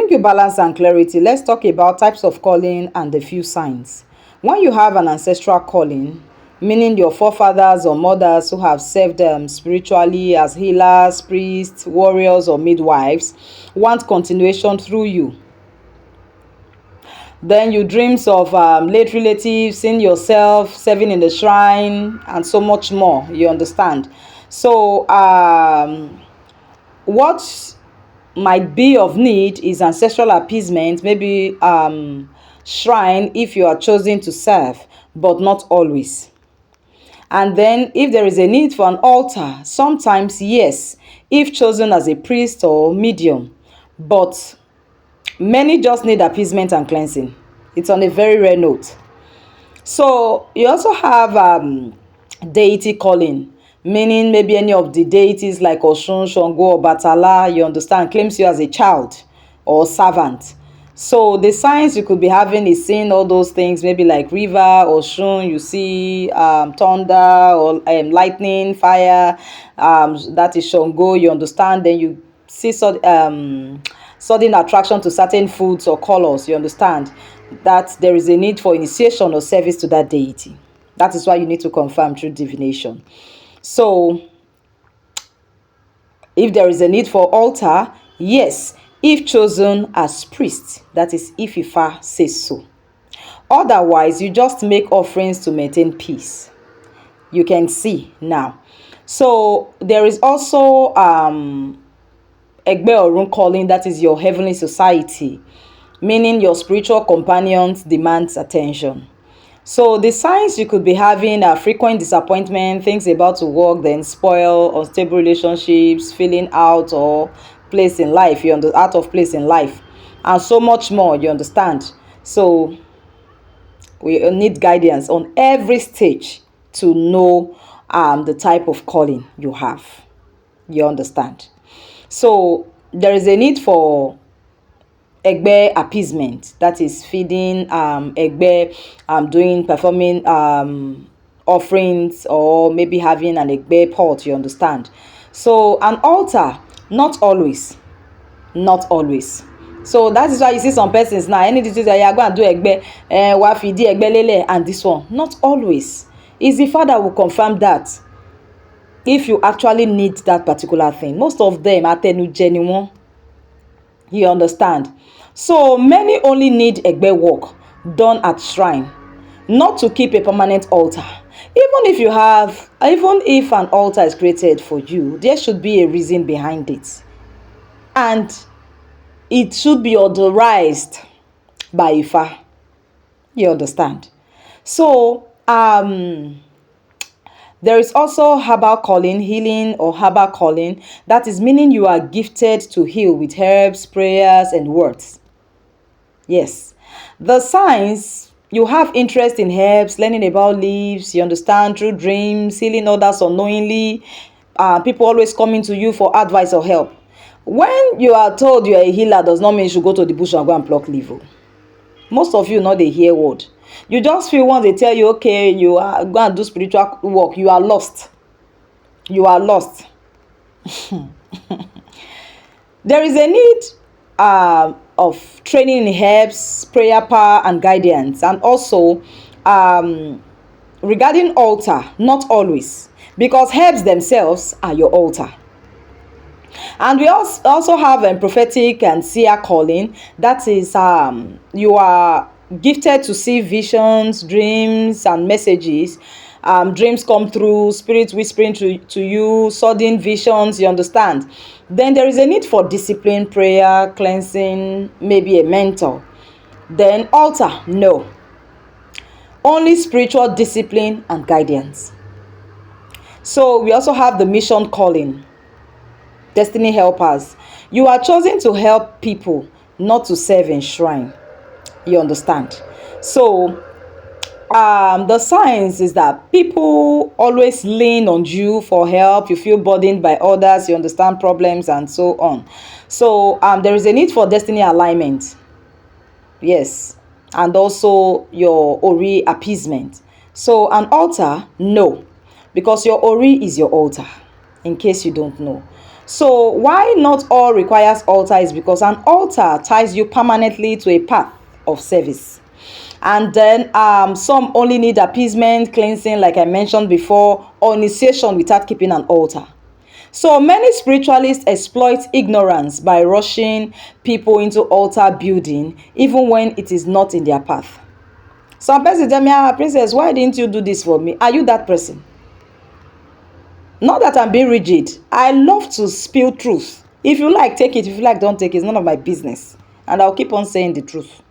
bring you balance and clarity, let's talk about types of calling and a few signs. When you have an ancestral calling, meaning your forefathers or mothers who have served spiritually as healers, priests, warriors, or midwives, want continuation through you. Then you dreams of late relatives, seeing yourself serving in the shrine, and so much more. You understand? So, what might be of need is ancestral appeasement, maybe shrine if you are chosen to serve, but not always. And then if there is a need for an altar, sometimes yes, if chosen as a priest or medium, but many just need appeasement and cleansing. It's on a very rare note. So you also have deity calling, meaning maybe any of the deities like Oshun, Shango, or Batala, you understand, claims you as a child or servant. So the signs you could be having is seeing all those things, maybe like river, Oshun, you see thunder or lightning, fire, that is Shango, you understand, then you see sudden attraction to certain foods or colors, you understand, that there is a need for initiation or service to that deity. That is why you need to confirm through divination. So, if there is a need for altar, yes, if chosen as priest, that is, if Ifa says so. Otherwise, you just make offerings to maintain peace. You can see now. So, there is also Egbe Orun calling, that is your heavenly society, meaning your spiritual companions demands attention. So the signs you could be having are frequent disappointment, things about to work then spoil, unstable relationships, feeling out or place in life, out of place in life, and so much more, you understand. So we need guidance on every stage to know the type of calling you have. You understand? So there is a need for Egbe appeasement, that is feeding Egbe, performing offerings, or maybe having an Egbe pot, you understand. So an altar, not always, not always. So that is why you see some persons now, any disease that you are going to do Egbe, wa fidi Egbe lele, and this one, not always. Is the father will confirm that if you actually need that particular thing. Most of them are genuine. You understand? So many only need Egbe work done at shrine, not to keep a permanent altar. Even if an altar is created for you, there should be a reason behind it. And it should be authorized by Ifa. You understand? So, there is also herbal calling, healing or herbal calling. That is meaning you are gifted to heal with herbs, prayers, and words. Yes. The signs, you have interest in herbs, learning about leaves, you understand, through dreams, healing others unknowingly. People always coming to you for advice or help. When you are told you are a healer, does not mean you should go to the bush and go and pluck leaf. Most of you not dey hear word. You just feel once they tell you, okay, you are going to do spiritual work, you are lost. You are lost. There is a need of training in herbs, prayer power, and guidance. And also, regarding altar, not always. Because herbs themselves are your altar. And we also have a prophetic and seer calling. That is, you are gifted to see visions, dreams, and messages. Dreams come through, spirits whispering to you, sudden visions, you understand. Then there is a need for discipline, prayer, cleansing, maybe a mentor. Then altar, no. Only spiritual discipline and guidance. So we also have the mission calling. Destiny helpers. You are chosen to help people, not to serve in shrine. You understand? So the signs is that people always lean on you for help. You feel burdened by others, you understand problems, and so on. So there is a need for destiny alignment. Yes. And also your Ori appeasement. So an altar, no. Because your Ori is your altar, in case you don't know. So why not all requires altar is because an altar ties you permanently to a path of service. And then some only need appeasement, cleansing, like I mentioned before, or initiation without keeping an altar. So many spiritualists exploit ignorance by rushing people into altar building, even when it is not in their path. Some person tell me, princess, why didn't you do this for me? Are you that person? Not that I'm being rigid. I love to spill truth. If you like, take it. If you like, don't take it. It's none of my business. And I'll keep on saying the truth.